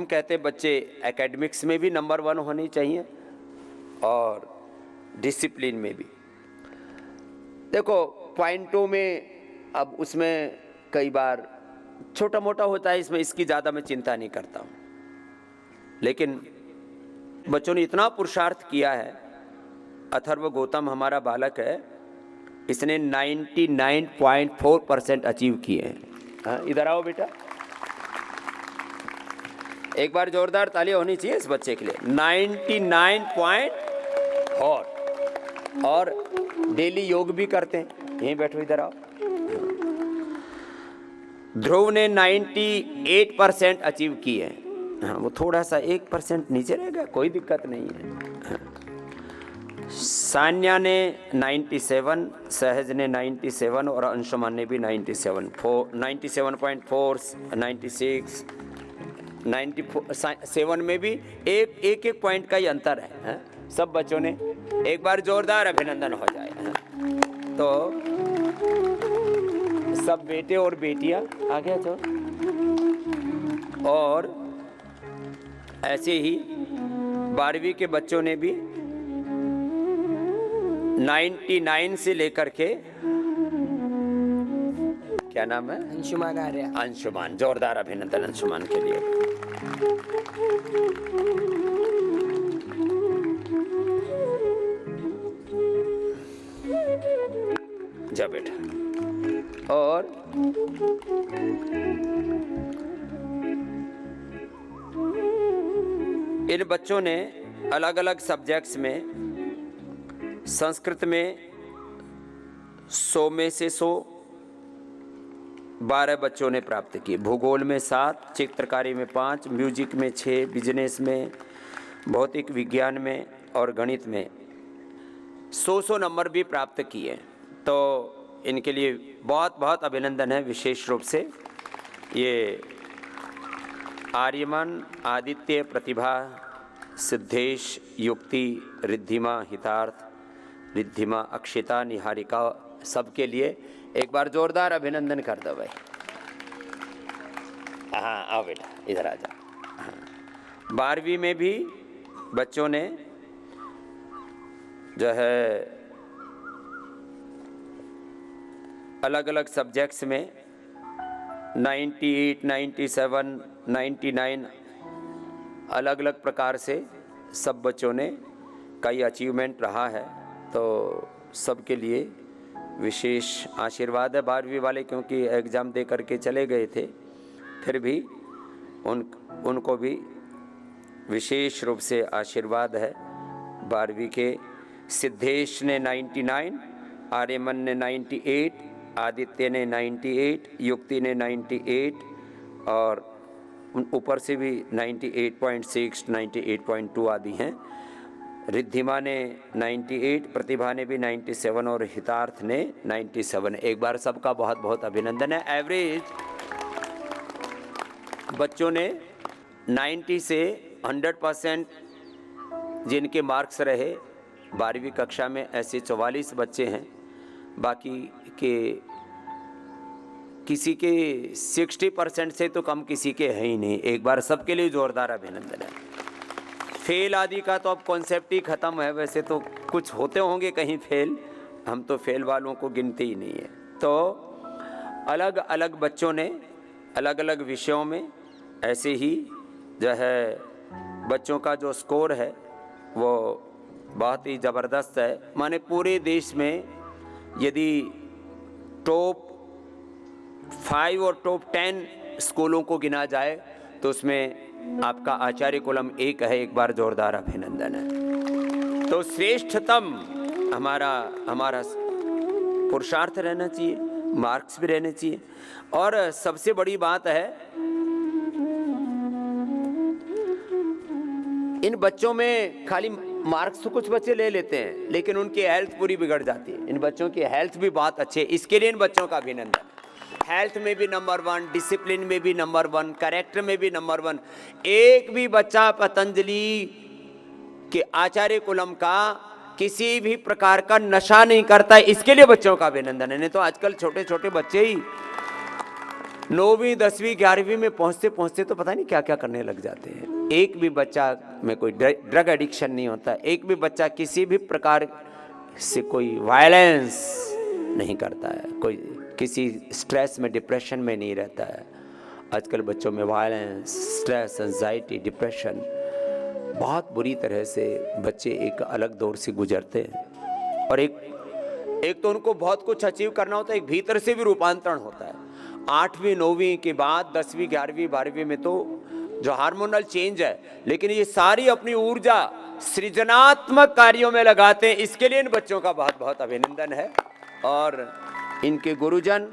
कहते हैं बच्चे एकेडमिक्स में भी नंबर 1 होने चाहिए और डिसिप्लिन में भी। देखो पॉइंटों में अब उसमें कई बार छोटा मोटा होता है, इसमें इसकी ज़्यादा मैं चिंता नहीं करता हूँ, लेकिन बच्चों ने इतना पुरुषार्थ किया है। अथर्व गौतम हमारा बालक है, इसने 99.4% अचीव किए हैं। हाँ, इधर आओ बेटा, एक बार जोरदार ताली होनी चाहिए इस बच्चे के लिए। 99.4 और डेली योग भी करते हैं। यहीं बैठो, इधर आओ। ध्रुव ने 98% अचीव किए हैं। हाँ, वो थोड़ा सा 1% नीचे रह गया, कोई दिक्कत नहीं है। हाँ। सान्या ने 97, सहज ने 97 और अंशुमान ने भी 97.4, 96, 97 में भी एक पॉइंट का ही अंतर है। सब बच्चों ने एक बार जोरदार अभिनंदन हो जाए। तो सब बेटे और बेटियां आगे आ जाओ। और ऐसे ही 12वीं के बच्चों ने भी 99 से लेकर के, क्या नाम है? अंशुमान आर्य। अंशुमान, जोरदार अभिनंदन अंशुमान के लिए। जा बेटा। और इन बच्चों ने अलग अलग सब्जेक्ट्स में, संस्कृत में 100 में से 100 12 बच्चों ने प्राप्त किए, भूगोल में 7, चित्रकारी में 5, म्यूजिक में 6, बिजनेस में, भौतिक विज्ञान में और गणित में 100 नंबर भी प्राप्त किए। तो इनके लिए बहुत बहुत अभिनंदन है। विशेष रूप से ये आर्यमन, आदित्य, प्रतिभा, सिद्धेश, युक्ति, रिद्धिमा, हितार्थ, रिद्धिमा, अक्षिता, निहारिका, सबके लिए एक बार जोरदार अभिनंदन कर दो भाई। हाँ आओ बेटा, इधर आ जाओ। हाँ। 12वीं में भी बच्चों ने जो है अलग अलग सब्जेक्ट्स में 98, 97, 99 अलग अलग प्रकार से सब बच्चों ने कई अचीवमेंट रहा है। तो सबके लिए विशेष आशीर्वाद है। 12वीं वाले क्योंकि एग्ज़ाम दे करके चले गए थे, फिर भी उनको भी विशेष रूप से आशीर्वाद है। 12वीं के सिद्धेश ने 99, आर्यमन ने 98, आदित्य ने 98, युक्ति ने 98 और ऊपर से भी 98.6, 98.2 आदि हैं। रिद्धिमा ने 98, प्रतिभा ने भी 97 और हितार्थ ने 97। एक बार सबका बहुत बहुत अभिनंदन है। एवरेज बच्चों ने 90 से 100% जिनके मार्क्स रहे 12वीं कक्षा में, ऐसे 44 बच्चे हैं। बाकी के किसी के 60% से तो कम किसी के है ही नहीं। एक बार सबके लिए जोरदार अभिनंदन है। फेल आदि का तो अब कॉन्सेप्ट ही ख़त्म है। वैसे तो कुछ होते होंगे कहीं फेल, हम तो फेल वालों को गिनते ही नहीं है। तो अलग अलग बच्चों ने अलग अलग विषयों में ऐसे ही जो है बच्चों का जो स्कोर है वो बहुत ही ज़बरदस्त है। माने पूरे देश में यदि टॉप 5 और टॉप 10 स्कूलों को गिना जाए तो उसमें आपका आचार्य कुलम एक है। एक बार जोरदार अभिनंदन है। तो श्रेष्ठतम हमारा पुरुषार्थ रहना चाहिए, मार्क्स भी रहने चाहिए। और सबसे बड़ी बात है, इन बच्चों में खाली मार्क्स तो कुछ बच्चे ले लेते हैं, लेकिन उनकी हेल्थ पूरी बिगड़ जाती है। इन बच्चों की हेल्थ भी बहुत अच्छी है, इसके लिए इन बच्चों का अभिनंदन। हेल्थ में भी नंबर 1, डिसिप्लिन में भी नंबर 1, कैरेक्टर में भी नंबर 1। एक भी बच्चा पतंजलि के आचार्य कुलम का किसी भी प्रकार का नशा नहीं करता है, इसके लिए बच्चों का अभिनंदन है। नहीं तो आजकल छोटे छोटे बच्चे ही 9वीं 10वीं 11वीं में पहुंचते पहुंचते तो पता नहीं क्या क्या करने लग जाते हैं। एक भी बच्चा में कोई ड्रग एडिक्शन नहीं होता, एक भी बच्चा किसी भी प्रकार से कोई वायलेंस नहीं करता है, कोई किसी स्ट्रेस में डिप्रेशन में नहीं रहता है। आजकल बच्चों में वायलेंस, स्ट्रेस, एंजाइटी, डिप्रेशन बहुत बुरी तरह से बच्चे एक अलग दौर से गुजरते हैं। और एक तो उनको बहुत कुछ अचीव करना होता है, एक भीतर से भी रूपांतरण होता है। 8वीं 9वीं के बाद 10वीं 11वीं 12वीं में तो जो हार्मोनल चेंज है, लेकिन ये सारी अपनी ऊर्जा सृजनात्मक कार्यों में लगाते हैं। इसके लिए इन बच्चों का बहुत बहुत अभिनंदन है। और इनके गुरुजन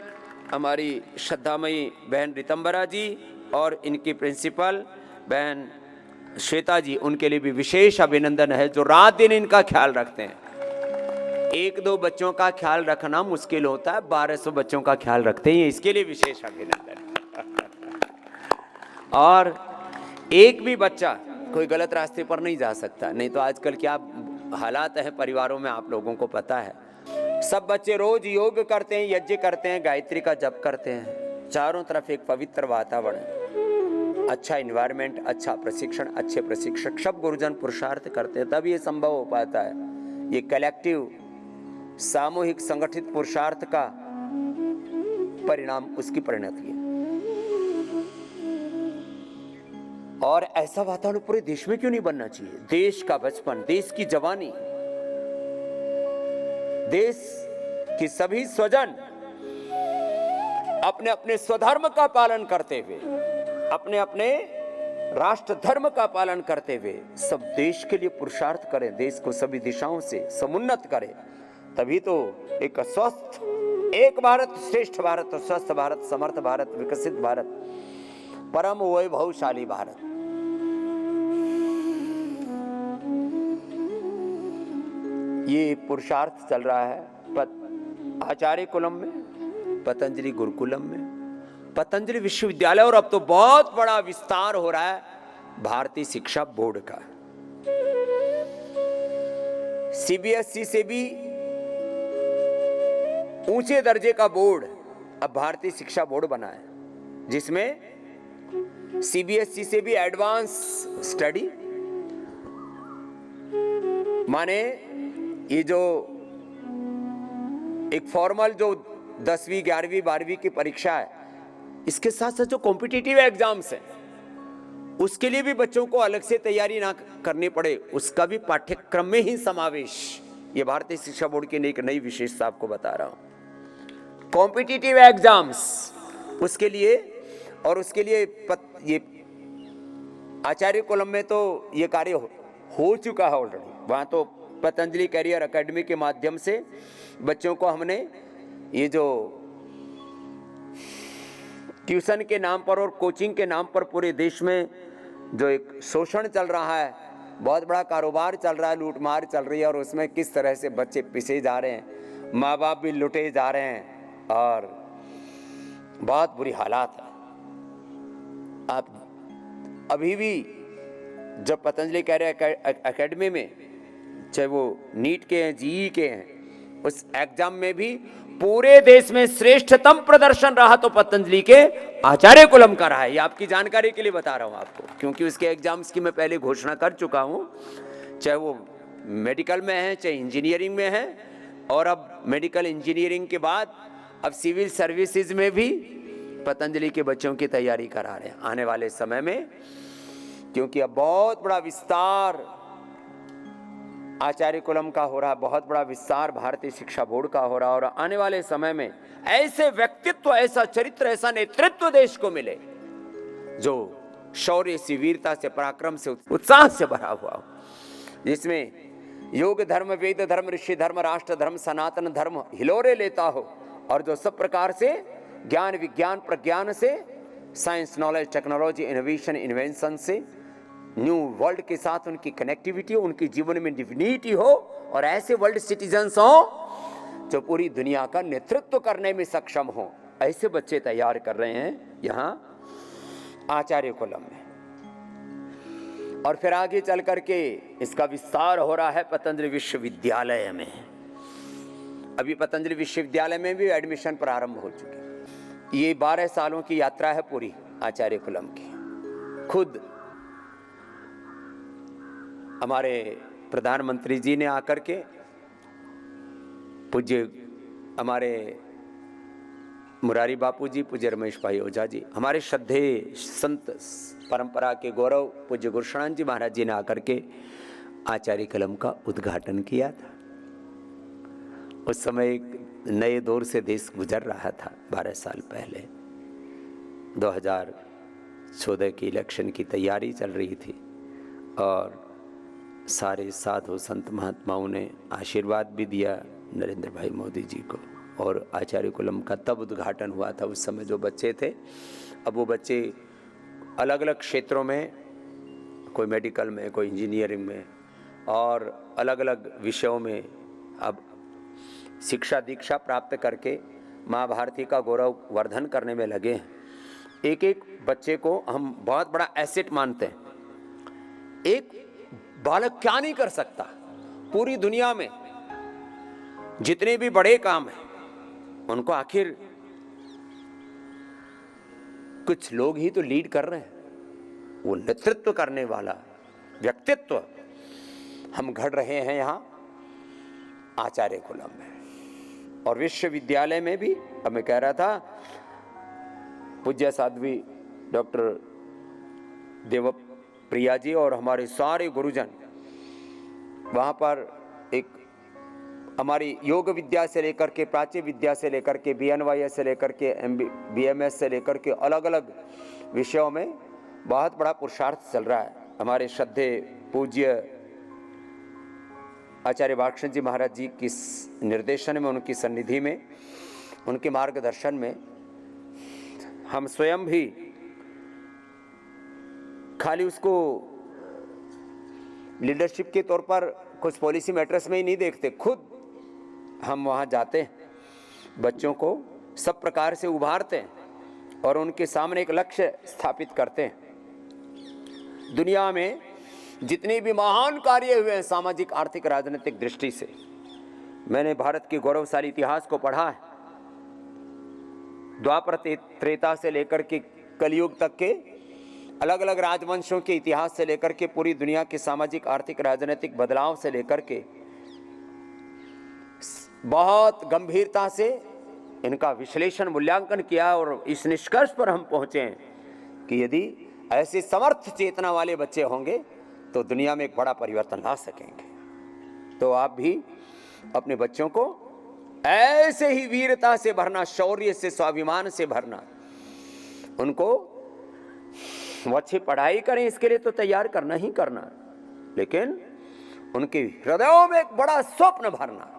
हमारी श्रद्धामयी बहन रितंबरा जी और इनकी प्रिंसिपल बहन श्वेता जी, उनके लिए भी विशेष अभिनंदन है, जो रात दिन इनका ख्याल रखते हैं। 1-2 बच्चों का ख्याल रखना मुश्किल होता है, 1200 बच्चों का ख्याल रखते हैं, इसके लिए विशेष अभिनंदन। और एक भी बच्चा कोई गलत रास्ते पर नहीं जा सकता, नहीं तो आजकल क्या हालात है परिवारों में आप लोगों को पता है। सब बच्चे रोज योग करते हैं, यज्ञ करते हैं, गायत्री का जप करते हैं, चारों तरफ एक पवित्र वातावरण, अच्छा इन्वायरमेंट, अच्छा प्रशिक्षण, अच्छे प्रशिक्षक, सब गुरुजन पुरुषार्थ करते हैं, तब ये संभव हो पाता है। ये कलेक्टिव सामूहिक संगठित पुरुषार्थ का परिणाम, उसकी परिणति है। और ऐसा वातावरण पूरे देश में क्यों नहीं बनना चाहिए? देश का बचपन, देश की जवानी, देश की सभी स्वजन अपने अपने स्वधर्म का पालन करते हुए, अपने अपने राष्ट्र धर्म का पालन करते हुए सब देश के लिए पुरुषार्थ करें, देश को सभी दिशाओं से समुन्नत करें, तभी तो एक स्वस्थ, एक भारत श्रेष्ठ भारत, स्वस्थ भारत, समर्थ भारत, विकसित भारत, परम वैभवशाली भारत। ये पुरुषार्थ चल रहा है आचार्य कुलम में, पतंजलि गुरुकुलम में, पतंजलि विश्वविद्यालय, और अब तो बहुत बड़ा विस्तार हो रहा है भारतीय शिक्षा बोर्ड का। सीबीएसई से भी ऊंचे दर्जे का बोर्ड अब भारतीय शिक्षा बोर्ड बना है, जिसमें सीबीएसई से भी एडवांस स्टडी, माने ये जो एक फॉर्मल जो 10वीं 11वीं 12वीं की परीक्षा है, इसके साथ साथ जो कॉम्पिटिटिव एग्जाम्स हैं, उसके लिए भी बच्चों को अलग से तैयारी ना करनी पड़े, उसका भी पाठ्यक्रम में ही समावेश, ये भारतीय शिक्षा बोर्ड की एक नई विशेषता आपको बता रहा हूं। कॉम्पिटिटिव एग्जाम्स उसके लिए, और उसके लिए ये आचार्य कुलम में तो ये कार्य हो चुका है ऑलरेडी। वहां तो पतंजलि कैरियर एकेडमी के माध्यम से बच्चों को हमने ये जो ट्यूशन के नाम पर और कोचिंग के नाम पर पूरे देश में जो एक शोषण चल रहा है, बहुत बड़ा कारोबार चल रहा है, लूटमार चल रही है, और उसमें किस तरह से बच्चे पिसे जा रहे हैं, माँ बाप भी लुटे जा रहे हैं, और बहुत बुरी हालात है। आप अभी भी जब पतंजलि कैरियर एकेडमी में, चाहे वो नीट के हैं, जीई के हैं, उस एग्जाम में भी पूरे देश में श्रेष्ठतम प्रदर्शन रहा तो पतंजलि के आचार्य कुलम का रहा है। ये आपकी जानकारी के लिए बता रहा हूं आपको, क्योंकि उसके एग्जाम्स की मैं पहले घोषणा कर चुका हूं, चाहे वो मेडिकल में है, चाहे इंजीनियरिंग में है, और अब मेडिकल इंजीनियरिंग के बाद अब सिविल सर्विसेज में भी पतंजलि के बच्चों की तैयारी करा रहे हैं आने वाले समय में, क्योंकि अब बहुत बड़ा विस्तार आचार्य कुलम का हो रहा है, बहुत बड़ा विस्तार भारतीय शिक्षा बोर्ड का हो रहा है, और आने वाले समय में ऐसे व्यक्तित्व, ऐसा चरित्र, ऐसा नेतृत्व देश को मिले जो शौर्य से, वीरता से, पराक्रम से, उत्साह से भरा हुआ हो, जिसमें योग धर्म, वेद धर्म, ऋषि धर्म, राष्ट्र धर्म, सनातन धर्म हिलोरे लेता हो, और जो सब प्रकार से ज्ञान, विज्ञान, प्रज्ञान से, science, knowledge, technology, innovation, invention से न्यू वर्ल्ड के साथ उनकी कनेक्टिविटी हो, उनके जीवन में डिविनिटी हो, और ऐसे वर्ल्ड सिटीजन्स हो जो पूरी दुनिया का नेतृत्व करने में सक्षम हो, ऐसे बच्चे तैयार कर रहे हैं यहाँ आचार्य कुलम में। और फिर आगे चल करके इसका विस्तार हो रहा है पतंजलि विश्वविद्यालय में। अभी पतंजलि विश्वविद्यालय में भी एडमिशन प्रारंभ हो चुके, ये 12 सालों की यात्रा है पूरी आचार्य कुलम की। खुद हमारे प्रधानमंत्री जी ने आकर के, पूज्य हमारे मुरारी बापू जी, पूज्य रमेश भाई ओझा जी, हमारे श्रद्धेय संत परंपरा के गौरव पूज्य गुरुशरण जी महाराज जी ने आकर के आचार्य कलम का उद्घाटन किया था। उस समय एक नए दौर से देश गुजर रहा था। 12 साल पहले 2014 की इलेक्शन की तैयारी चल रही थी और सारे साधु संत महात्माओं ने आशीर्वाद भी दिया नरेंद्र भाई मोदी जी को, और आचार्य कुलम का तब उद्घाटन हुआ था। उस समय जो बच्चे थे, अब वो बच्चे अलग अलग क्षेत्रों में, कोई मेडिकल में, कोई इंजीनियरिंग में और अलग अलग विषयों में अब शिक्षा दीक्षा प्राप्त करके माँ भारती का गौरव वर्धन करने में लगे हैं। एक एक बच्चे को हम बहुत बड़ा एसेट मानते हैं। एक बालक क्या नहीं कर सकता, पूरी दुनिया में जितने भी बड़े काम हैं उनको आखिर कुछ लोग ही तो लीड कर रहे हैं। वो नेतृत्व करने वाला व्यक्तित्व हम घड़ रहे हैं यहाँ आचार्य कुलम में। और विश्वविद्यालय में भी, अब मैं कह रहा था, पूज्य साध्वी डॉक्टर देवप्रिया जी और हमारे सारे गुरुजन वहाँ पर एक हमारी योग विद्या से लेकर के, प्राच्य विद्या से लेकर के, BNYS से लेकर के, BMS से लेकर के अलग अलग विषयों में बहुत बड़ा पुरुषार्थ चल रहा है। हमारे श्रद्धेय पूज्य आचार्य बालकृष्ण जी महाराज जी की निर्देशन में, उनकी सन्निधि में, उनके मार्गदर्शन में हम स्वयं भी खाली उसको लीडरशिप के तौर पर कुछ पॉलिसी मैटर्स में ही नहीं देखते, खुद हम वहाँ जाते हैं, बच्चों को सब प्रकार से उभारते हैं और उनके सामने एक लक्ष्य स्थापित करते हैं। दुनिया में जितने भी महान कार्य हुए हैं सामाजिक, आर्थिक, राजनीतिक दृष्टि से, मैंने भारत के गौरवशाली इतिहास को पढ़ा है। द्वापर त्रेता से लेकर के कलयुग तक के अलग अलग राजवंशों के इतिहास से लेकर के पूरी दुनिया के सामाजिक, आर्थिक, राजनीतिक बदलाव से लेकर के बहुत गंभीरता से इनका विश्लेषण, मूल्यांकन किया और इस निष्कर्ष पर हम पहुंचे हैं कि यदि ऐसे समर्थ चेतना वाले बच्चे होंगे तो दुनिया में एक बड़ा परिवर्तन ला सकेंगे। तो आप भी अपने बच्चों को ऐसे ही वीरता से भरना, शौर्य से, स्वाभिमान से भरना, उनको वो अच्छी पढ़ाई करें, इसके लिए तो तैयार करना ही करना, लेकिन उनके हृदयों में एक बड़ा स्वप्न भरना।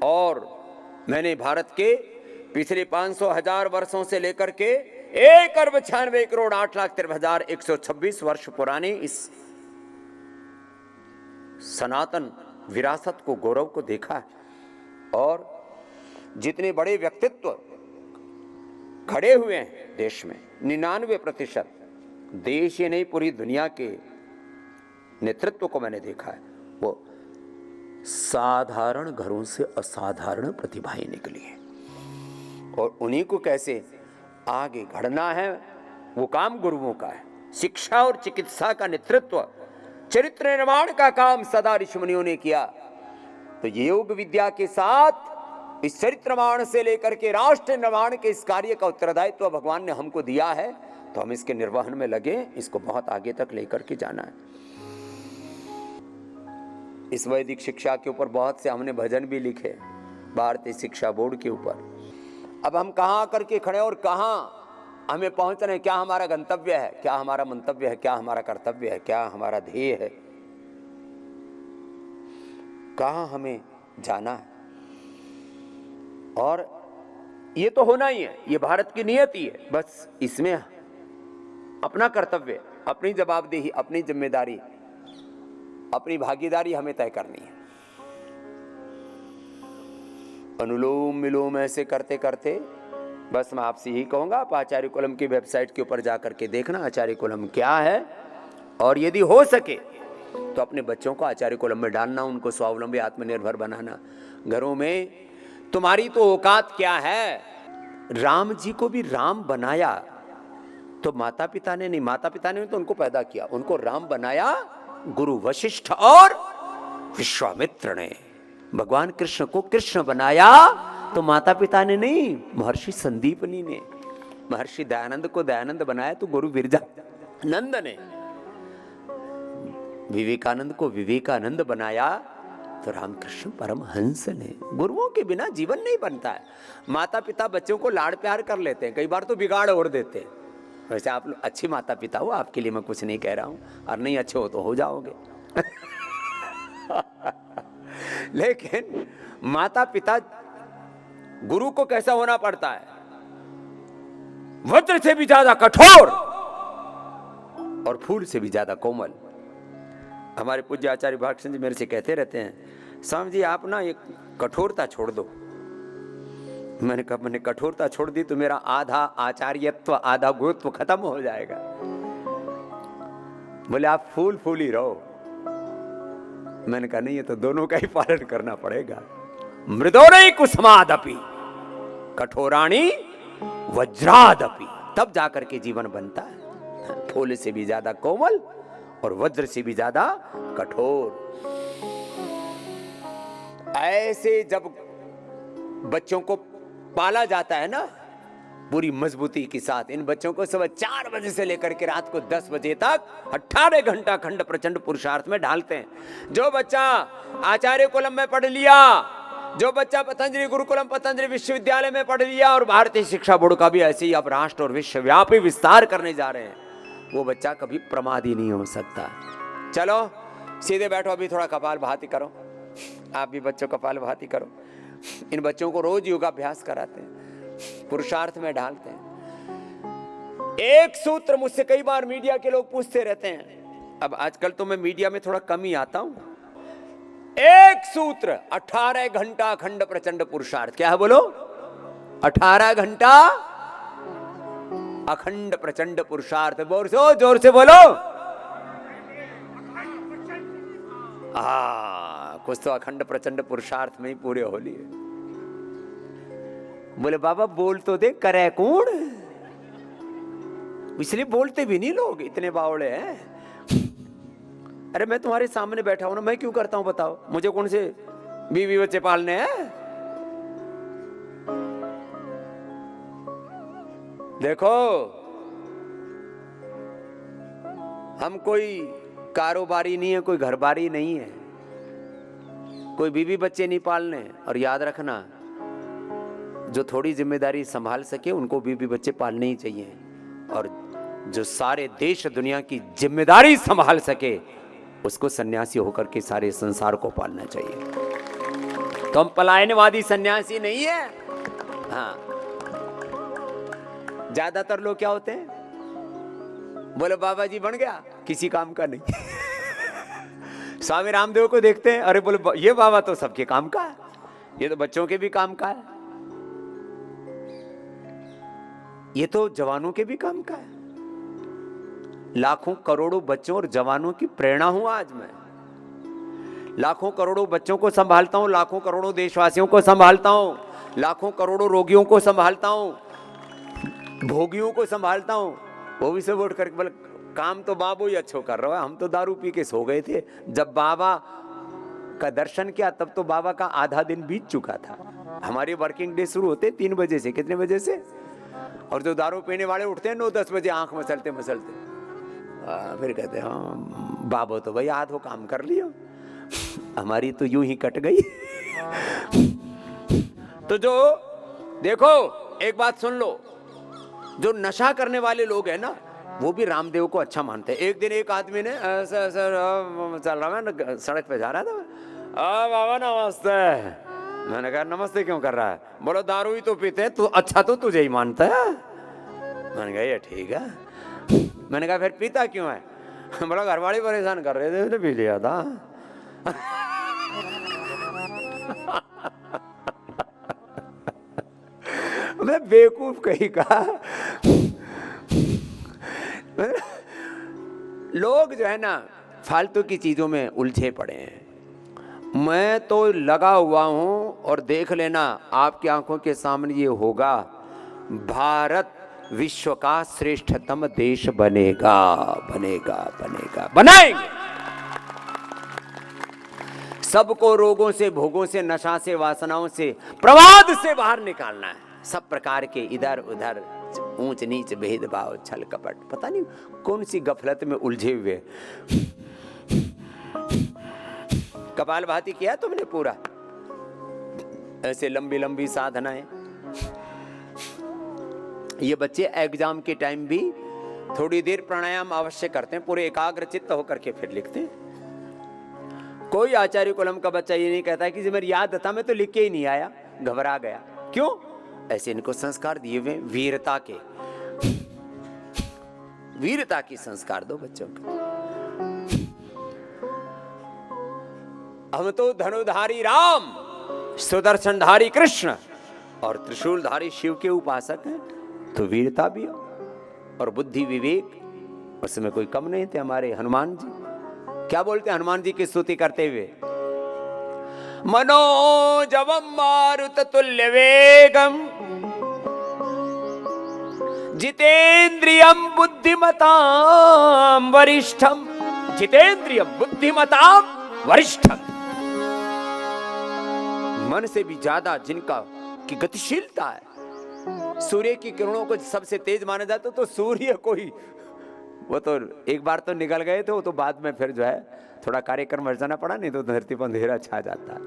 और मैंने भारत के पिछले 500,000 वर्षों से लेकर के 1,96,08,13,126 वर्ष पुराने इस सनातन विरासत को, गौरव को देखा है। और जितने बड़े व्यक्तित्व खड़े हुए हैं देश में, 99% देश ही नहीं पूरी दुनिया के नेतृत्व को मैंने देखा है, वो साधारण घरों से असाधारण प्रतिभाएं निकली हैं। और उन्हीं को कैसे आगे बढ़ना है, वो काम गुरुओं का है। शिक्षा और चिकित्सा का नेतृत्व, चरित्र निर्माण का काम सदा ऋषि मुनियों ने किया। तो योग विद्या के साथ इस चरित्र निर्माण से लेकर के राष्ट्र निर्माण के इस कार्य का उत्तरदायित्व भगवान ने हमको दिया है, तो हम इसके निर्वहन में लगे, इसको बहुत आगे तक लेकर के जाना है। इस वैदिक शिक्षा के ऊपर बहुत से हमने भजन भी लिखे भारतीय शिक्षा बोर्ड के ऊपर। अब हम कहाँ करके खड़े और कहाँ हमें पहुंच रहे हैं, क्या हमारा गंतव्य है, क्या हमारा मंतव्य है, क्या हमारा कर्तव्य है, क्या हमारा ध्येय है, कहाँ हमें जाना है। और ये तो होना ही है, ये भारत की नियति है। बस इसमें अपना कर्तव्य, अपनी जवाबदेही, अपनी जिम्मेदारी, अपनी भागीदारी हमें तय करनी है। अनुलोम विलोम ऐसे करते करते बस मैं आपसे यही कहूंगा, आप आचार्य कुलम की वेबसाइट के ऊपर जाकर के देखना आचार्य कुलम क्या है, और यदि हो सके तो अपने बच्चों को आचार्य कुलम में डालना, उनको स्वावलंबी आत्मनिर्भर बनाना। घरों में तुम्हारी तो औकात क्या है, राम जी को भी राम बनाया तो माता पिता ने नहीं, माता पिता ने तो उनको पैदा किया, उनको राम बनाया गुरु वशिष्ठ और विश्वामित्र ने। भगवान कृष्ण को कृष्ण बनाया तो माता पिता ने नहीं, महर्षि संदीपनी ने। महर्षि दयानंद को दयानंद बनाया तो गुरु विरजानंद ने। विवेकानंद को विवेकानंद बनाया तो रामकृष्ण परमहंस ने। गुरुओं के बिना जीवन नहीं बनता है। माता पिता बच्चों को लाड़ प्यार कर लेते हैं, कई बार तो बिगाड़ और देते हैं। वैसे आप अच्छे माता पिता हो, आपके लिए मैं कुछ नहीं कह रहा हूं, और नहीं अच्छे हो तो हो जाओगे। लेकिन माता पिता, गुरु को कैसा होना पड़ता है? वज्र से भी ज्यादा कठोर और फूल से भी ज्यादा कोमल। हमारे पूज्य आचार्य भागचंद जी मेरे से कहते रहते हैं, स्वामी जी आप ना एक कठोरता छोड़ दो। मैंने कहा मैंने कठोरता छोड़ दी तो मेरा आधा आचार्यत्व आधा गुरुत्व खत्म हो जाएगा। बोले आप फूल फूल ही रहो। मैंने कहा नहीं, ये तो दोनों का ही पालन करना पड़ेगा। मृदोरई कुसुमादपि कठोराणी वज्रादपि, तब जाकर के जीवन बनता है। फूल से भी ज्यादा कोमल और वज्र से भी ज्यादा कठोर। ऐसे जब बच्चों को पाला जाता है ना पूरी मजबूती के साथ, इन बच्चों को सुबह 4 बजे से लेकर के रात को 10 बजे तक 18 घंटा खंड प्रचंड पुरुषार्थ में ढालते हैं। जो बच्चा आचार्य कुलम में पढ़ लिया, जो बच्चा पतंजलि गुरुकुलम पतंजलि विश्वविद्यालय में पढ़ लिया, और भारतीय शिक्षा बोर्ड का भी ऐसे ही अब राष्ट्र और विश्वव्यापी विस्तार करने जा रहे हैं, वो बच्चा कभी प्रमादी नहीं हो सकता। चलो सीधे बैठो, अभी थोड़ा कपाल भाती करो। आप भी बच्चों कपाल भाती करो। इन बच्चों को रोज योगाभ्यास कराते हैं, पुरुषार्थ में ढालते हैं। एक सूत्र मुझसे कई बार मीडिया के लोग पूछते रहते हैं, अब आजकल तो मैं मीडिया में थोड़ा कम ही आता हूं। एक सूत्र 18 घंटा अखंड प्रचंड पुरुषार्थ। क्या है बोलो? 18 घंटा अखंड प्रचंड पुरुषार्थ। जोर से बोलो। कुछ तो अखंड प्रचंड पुरुषार्थ में ही पूरे हो लिए। बोले बाबा बोल तो दे, करे कौन? इसलिए बोलते भी नहीं लोग, इतने बावड़े हैं। अरे मैं तुम्हारे सामने बैठा हूं ना, मैं क्यों करता हूं बताओ? मुझे कौन से बीवी बच्चे पालने हैं? देखो हम कोई कारोबारी नहीं है, कोई घरबारी नहीं है, कोई बीवी बच्चे नहीं पालने। और याद रखना, जो थोड़ी जिम्मेदारी संभाल सके उनको बीवी बच्चे पालने ही चाहिए, और जो सारे देश दुनिया की जिम्मेदारी संभाल सके उसको सन्यासी होकर के सारे संसार को पालना चाहिए। तो हम पलायनवादी सन्यासी नहीं है। हाँ, ज्यादातर लोग क्या होते हैं, बोले बाबा जी बन गया, किसी काम का नहीं। स्वामी रामदेव को देखते हैं, अरे बोले ये बाबा तो सबके काम का है, ये तो बच्चों के भी काम का है, ये तो जवानों के भी काम का है। लाखों करोड़ों बच्चों और जवानों की प्रेरणा हूं आज मैं। लाखों करोड़ों बच्चों को संभालता हूं, लाखों करोड़ों देशवासियों को संभालता हूं, लाखों करोड़ों रोगियों को संभालता हूं, भोगियों को संभालता हूं। वो भी सब उठ करके बोले काम तो बाबू ही अच्छो कर रहा है, हम तो दारू पी के सो गए थे। जब बाबा का दर्शन किया तब तो बाबा का आधा दिन बीत चुका था। हमारी वर्किंग डे शुरू होते 3 बजे से, कितने बजे से? और जो दारू पीने वाले उठते हैं 9-10 बजे आंख मसलते मसलते, फिर कहते हैं हाँ बाबा तो भाई आधो काम कर लियो, हमारी तो यूं ही कट गई। तो जो देखो एक बात सुन लो, जो नशा करने वाले लोग हैं ना वो भी रामदेव को अच्छा मानते हैं। एक दिन एक आदमी ने चल रहा मैं सड़क पे जा रहा था, बाबा नमस्ते। मैंने कहा नमस्ते क्यों कर रहा है? बोलो दारू ही तो पीते हैं, तू अच्छा तो तुझे ही मानता है। मैंने कहा ये ठीक है। मैंने कहा फिर पीता क्यों है? बोला घरवाली परेशान कर रहे थे तो पी लिया था। मैं बेवकूफ कहीं का। लोग जो है ना फालतू की चीजों में उलझे पड़े हैं। मैं तो लगा हुआ हूं और देख लेना आपकी आंखों के सामने ये होगा भारत विश्व का श्रेष्ठतम देश बनेगा, बनेगा, बनेगा, बनाएंगे। सबको रोगों से, भोगों से, नशा से, वासनाओं से, प्रमाद से बाहर निकालना है। सब प्रकार के इधर उधर ऊंच नीच, भेदभाव, छल कपट, पता नहीं कौन सी गफलत में उलझे हुए। कपालभाति किया तुमने पूरा? ऐसे लंबी लंबी साधनाएं। ये बच्चे एग्जाम के टाइम भी थोड़ी देर प्राणायाम अवश्य करते हैं, पूरे एकाग्र चित्त होकर के फिर लिखते हैं। कोई आचार्य कुलम का बच्चा ये नहीं कहता कि मेरी याद था, मैं तो लिख के ही नहीं आया, घबरा गया। क्यों? ऐसे इनको संस्कार दिए हुए, वीरता के, वीरता की संस्कार दो बच्चों को। हम तो धनुधारी राम, सुदर्शनधारी कृष्ण और त्रिशूलधारी शिव के उपासक हैं, तो वीरता भी हो और बुद्धि विवेक उसमें कोई कम नहीं थे हमारे हनुमान जी। क्या बोलते हैं हनुमान जी की स्तुति करते हुए? मनोजवम मारुत तुल्य वेगम जितेंद्रियम बुद्धिमताम वरिष्ठम। जितेंद्रियम बुद्धिमताम वरिष्ठम, मन से भी ज्यादा जिनका की गतिशीलता है। सूर्य की किरणों को सबसे तेज माना जाता तो सूर्य को ही, वो तो एक बार तो निकल गए थे, वो तो बाद में फिर जो है थोड़ा कार्यक्रम वर्जना पड़ा, नहीं तो धरती पर अंधेरा छा जाता है।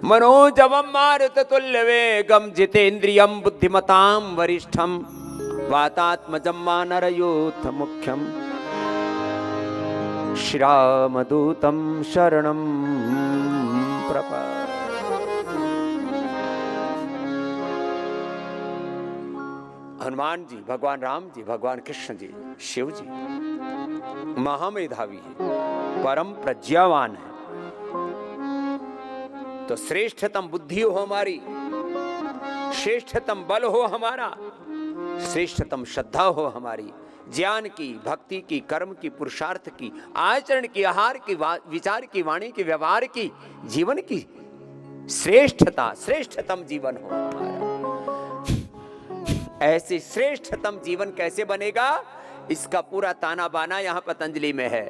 मनोजवम मारुत तुल्य वेगम जितेंद्रियम बुद्धिमताम वरिष्ठम वातात्मजं वानरयूथ मुख्यम श्रीरामदूतं शरणं प्रपद्ये। हनुमान जी, भगवान राम जी, भगवान कृष्ण जी, शिव जी महामेधावी है, परम प्रज्ञावान है। तो श्रेष्ठतम बुद्धि हो हमारी, श्रेष्ठतम बल हो हमारा, श्रेष्ठतम श्रद्धा हो हमारी, ज्ञान की, भक्ति की, कर्म की, पुरुषार्थ की, आचरण की, आहार की, विचार की, वाणी की, व्यवहार की, जीवन की श्रेष्ठता, श्रेष्ठतम जीवन हो हमारा। ऐसे श्रेष्ठतम जीवन कैसे बनेगा, इसका पूरा ताना बाना यहाँ पतंजलि में है।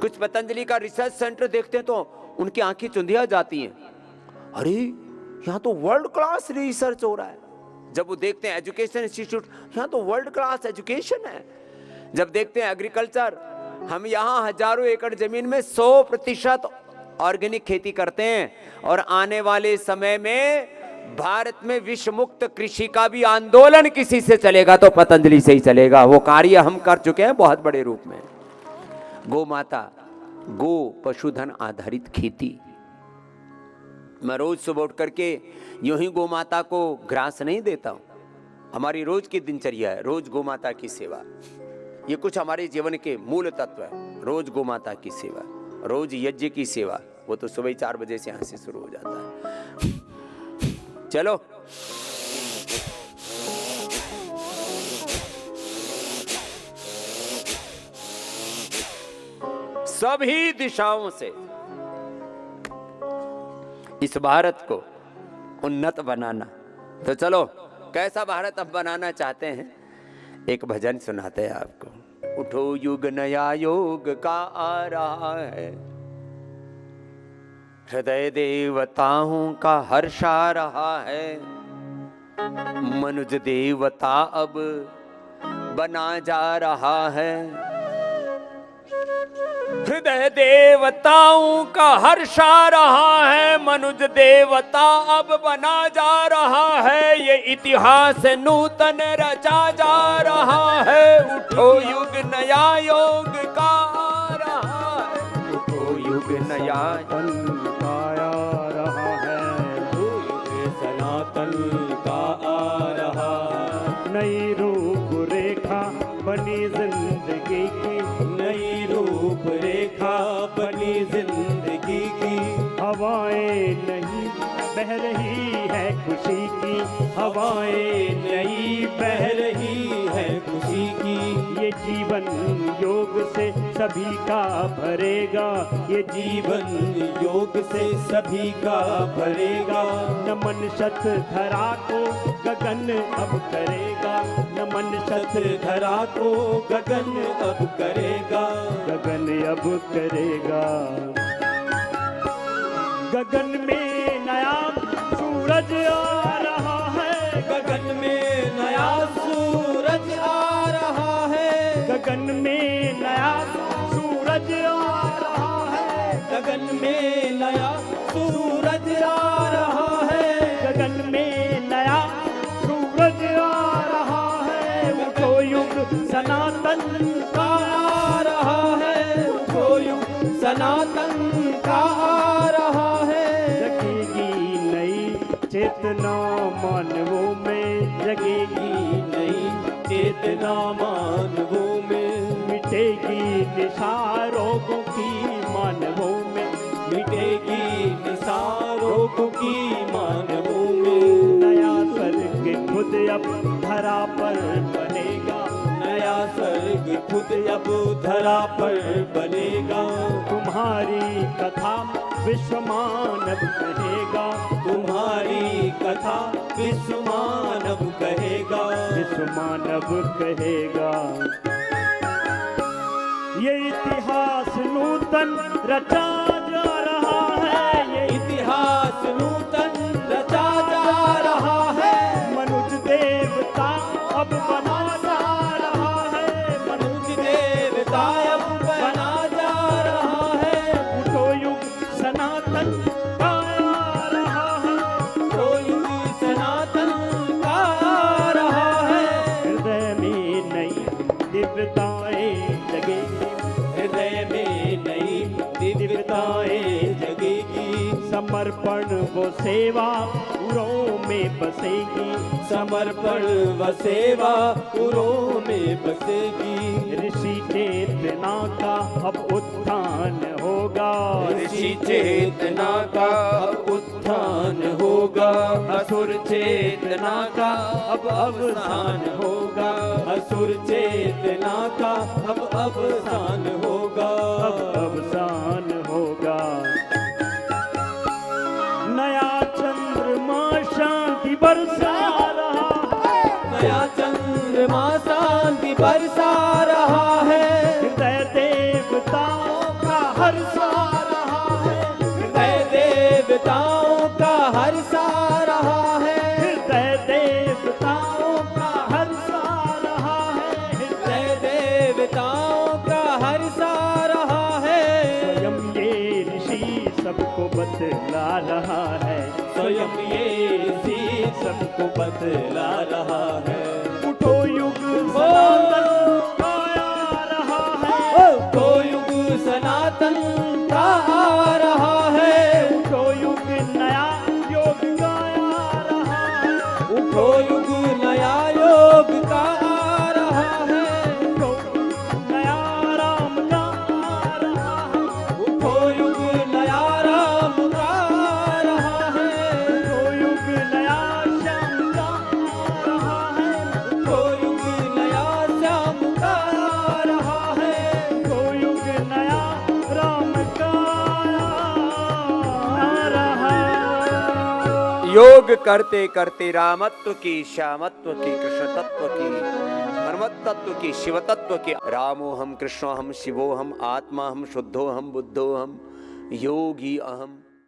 कुछ पतंजलि का रिसर्च सेंटर देखते हैं तो उनकी आंखें चुंधिया जाती हैं। अरे यहाँ तो वर्ल्ड क्लास रिसर्च हो रहा है। जब वो देखते हैं एजुकेशन इंस्टीट्यूट, यहाँ तो वर्ल्ड क्लास एजुकेशन है। जब देखते हैं एग्रीकल्चर, हम यहाँ हजारों एकड़ जमीन में 100% ऑर्गेनिक खेती करते हैं और आने वाले समय में भारत में विश्व मुक्त कृषि का भी आंदोलन किसी से चलेगा तो पतंजलि से ही चलेगा। वो कार्य हम कर चुके हैं बहुत बड़े रूप में। गौ माता, गो पशुधन आधारित खेती। मैं रोज सुबह उठ करके यूं ही गौ माता को ग्रास नहीं देता हूं, हमारी रोज की दिनचर्या है रोज गौ माता की सेवा। ये कुछ हमारे जीवन के मूल तत्व है। रोज गौ माता की सेवा, रोज यज्ञ की सेवा, वो तो सुबह 4 बजे से यहां से शुरू हो जाता है। चलो सभी दिशाओं से इस भारत को उन्नत बनाना। तो चलो कैसा भारत अब बनाना चाहते हैं, एक भजन सुनाते हैं आपको। उठो युग नया योग का आ रहा है, हृदय देवताओं का हर्ष आ रहा है, मनुज देवता अब बना जा रहा है। हृदय देवताओं का हर्ष आ रहा है, मनुज देवता अब बना जा रहा है, ये इतिहास नूतन रचा जा रहा है। उठो युग नया योग का आ रहा है, उठो युग नया का आ रहा है, युग सनातन का आ रहा। नई रूप रेखा बनी जिंदगी की, नई रूप रेखा बनी जिंदगी की। हवाएं नहीं बह रही है खुशी की हवाएं, नई बह रही है खुशी की। ये जीवन योग से सभी का भरेगा, ये जीवन योग से सभी का भरेगा। नमन शत धरा को गगन अब करेगा, नमन शत धरा को गगन अब करेगा, गगन अब करेगा। गगन में नया सूरज आ रहा है, गगन में नया सूरज आ रहा है, गगन में नया सूरज आ रहा है, गगन में नया सूरज आ रहा है, गगन में नया सूरज आ रहा है। उठो युग सनातन का आ रहा है, उठो युग सनातन का आ रहा है। जगेगी नई चेतना मानवों में, जगेगी नई चेतना मानवों में। मिटेगी निशा रोगों की मानवों में, मिटेगी निशा रोगों की मानवों में। नया स्वर्ग खुद अब धरा पर बनेगा, नया स्वर्ग खुद अब धरा पर बनेगा। तुम्हारी कथा विश्व मानव कहेगा, तुम्हारी कथा विश्व मानव कहेगा, विश्व मानव कहेगा। ये इतिहास नूतन रचा जा रहा है, ये इतिहास नूतन रचा जा रहा है। मनुज देवता अब बना जा रहा है, मनुज देवता अब बना जा रहा है। उठो युग सनातन का आ रहा है, उठो युग सनातन का आ रहा है। हृदय में नई दिव्यताएं जगेगी, हृदय में नई दिव्यताएं जगेगी। समर्पण वो सेवा उरों में बसेगी, समर्पण व सेवा उरों में बसेगी। ऋषि चेतना का अब उत्थान होगा, ऋषि चेतना का अब उत्थान होगा। असुर चेतना का अब अवसान होगा, असुर चेतना का अब अवसान होगा, अब अवसान होगा। नया चंद्रमा शांति बरसा रहा है, नया चंद्रमा शांति बरसा रहा है। हृदय देवताओं का हर्षा रहा है, हृदय देवताओं का हर्षा रहा है, हृदय देवताओं का हर्षा रहा है, हृदय देवताओं का हर्षा रहा है। स्वयं ये ऋषि सबको बतला रहा है, स्वयं ये ऋषि सबको बतला रहा है। उठो युग सनातन का आ रहा है, उठो युग सनातन का आ रहा है। उठो युग नया योग का आ रहा है, उठो युग नया योग का आ रहा है। उठो नया राम का आ रहा है, उठो युग नया राम का आ रहा है। उठो युग नया श्याम का आ रहा है, उठो युग नया श्याम का आ रहा है। उठो युग नया राम का आ रहा है। योग करते करते रामत्व की, श्यामत्व की, कृष्ण तत्व की, परमतत्व की, शिव तत्व की। रामो हम, कृष्णो हम, शिवो हम, आत्मा हम, शुद्धो हम, बुद्धो हम, योगी अहम।